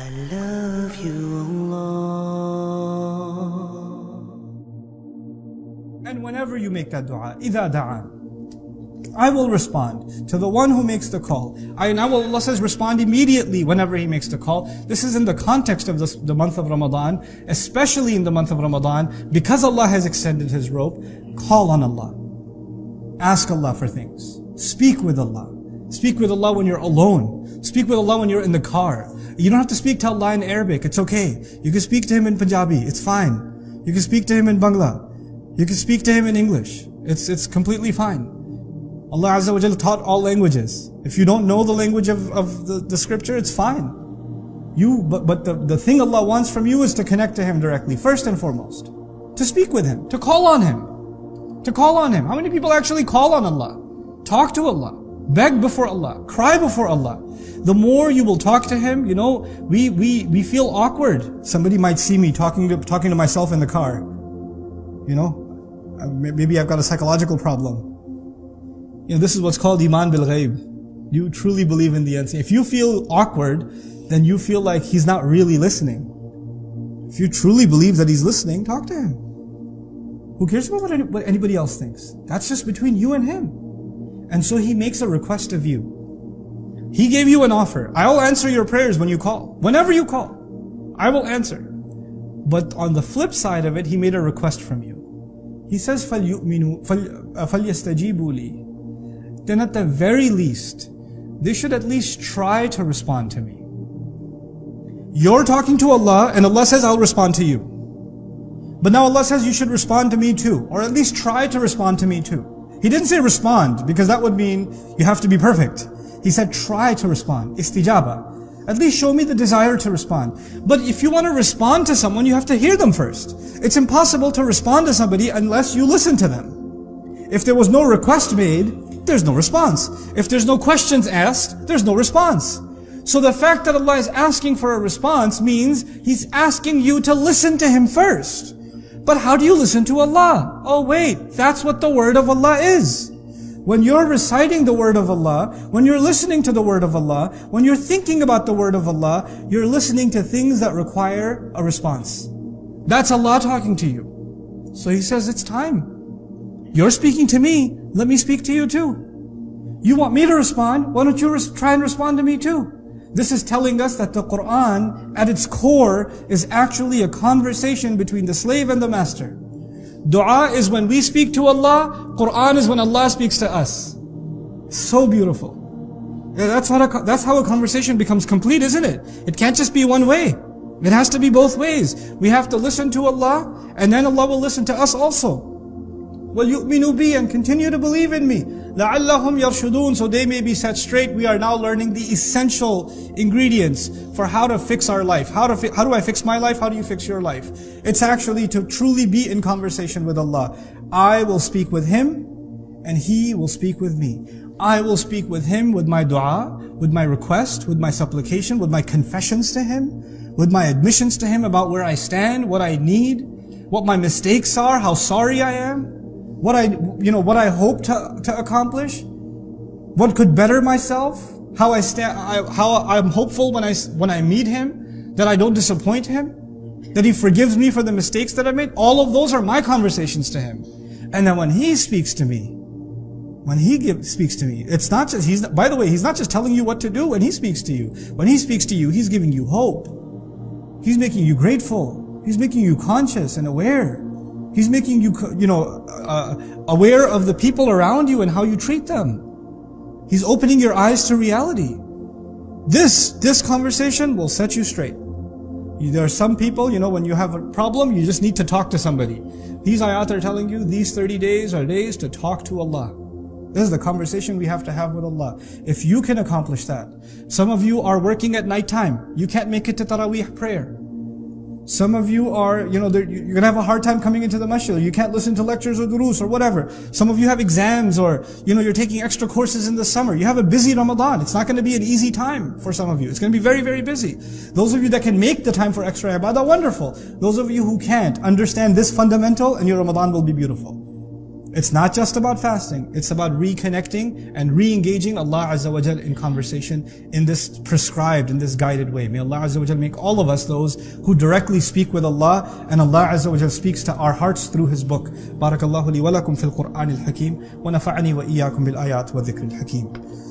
I love you, Allah. And whenever you make that dua, إِذَا دَعَانِ, I will respond to the one who makes the call. Allah says, respond immediately whenever he makes the call. This is in the context of the month of Ramadan, especially in the month of Ramadan, because Allah has extended His rope. Call on Allah. Ask Allah for things. Speak with Allah. Speak with Allah when you're alone. Speak with Allah when you're in the car. You don't have to speak to Allah in Arabic. It's okay. You can speak to Him in Punjabi. It's fine. You can speak to Him in Bangla. You can speak to Him in English. It's completely fine. Allah Azza wa Jalla taught all languages. If you don't know the language of the scripture, it's fine. But the thing Allah wants from you is to connect to Him directly, first and foremost. To speak with Him, to call on Him. To call on Him. How many people actually call on Allah? Talk to Allah. Beg before Allah. Cry before Allah. The more you will talk to Him, we feel awkward. Somebody might see me talking to myself in the car. Maybe I've got a psychological problem. This is what's called Iman bil Ghaib. You truly believe in the unseen. If you feel awkward, then you feel like He's not really listening. If you truly believe that He's listening, talk to Him. Who cares about what anybody else thinks? That's just between you and Him. And so He makes a request of you. He gave you an offer. I will answer your prayers when you call. Whenever you call, I will answer. But on the flip side of it, He made a request from you. He says, فَلْيُؤْمِنُوا فَلْيَسْتَجِيبُوا لِي. Then at the very least, they should at least try to respond to me. You're talking to Allah, and Allah says, I'll respond to you. But now Allah says you should respond to me too, or at least try to respond to me too. He didn't say respond, because that would mean you have to be perfect. He said try to respond, istijaba. At least show me the desire to respond. But if you want to respond to someone, you have to hear them first. It's impossible to respond to somebody unless you listen to them. If there was no request made, there's no response. If there's no questions asked, there's no response. So the fact that Allah is asking for a response means He's asking you to listen to Him first. But how do you listen to Allah? Oh wait, that's what the word of Allah is. When you're reciting the word of Allah, when you're listening to the word of Allah, when you're thinking about the word of Allah, you're listening to things that require a response. That's Allah talking to you. So He says, it's time. You're speaking to me, let me speak to you too. You want me to respond, why don't you try and respond to me too? This is telling us that the Quran, at its core, is actually a conversation between the slave and the master. Dua is when we speak to Allah, Quran is when Allah speaks to us. So beautiful. That's how a conversation becomes complete, isn't it? It can't just be one way. It has to be both ways. We have to listen to Allah, and then Allah will listen to us also. وَلْيُؤْمِنُوا بِي, and continue to believe in me. لَعَلَّهُمْ يَرْشُدُونَ, so they may be set straight. We are now learning the essential ingredients for how to fix our life. How do I fix my life? How do you fix your life? It's actually to truly be in conversation with Allah. I will speak with Him, and He will speak with me. I will speak with Him with my dua, with my request, with my supplication, with my confessions to Him, with my admissions to Him about where I stand, what I need, what my mistakes are, how sorry I am, what I hope to accomplish, what could better myself, how I'm hopeful when I meet Him, that I don't disappoint Him, that He forgives me for the mistakes that I made. All of those are my conversations to Him. And then when He speaks to me, it's not just, by the way, He's not just telling you what to do when He speaks to you. When He speaks to you, He's giving you hope. He's making you grateful. He's making you conscious and aware. He's making you, aware of the people around you and how you treat them. He's opening your eyes to reality. This conversation will set you straight. There are some people, when you have a problem, you just need to talk to somebody. These ayat are telling you these 30 days are days to talk to Allah. This is the conversation we have to have with Allah. If you can accomplish that. Some of you are working at night time. You can't make it to Taraweeh prayer. Some of you are, you're going to have a hard time coming into the masjid. You can't listen to lectures or durus or whatever. Some of you have exams, or, you're taking extra courses in the summer. You have a busy Ramadan. It's not going to be an easy time for some of you. It's going to be very, very busy. Those of you that can make the time for extra ibadah, wonderful. Those of you who can't, understand this fundamental, and your Ramadan will be beautiful. It's not just about fasting. It's about reconnecting and re-engaging Allah Azza wa Jal in conversation in this prescribed, in this guided way. May Allah Azza wa Jal make all of us those who directly speak with Allah, and Allah Azza wa Jal speaks to our hearts through His book. Barakallahu li wa lakum fil Qur'an al-Hakim wa nafa'ani wa iyyakum bil ayat wa dhikr al-Hakim.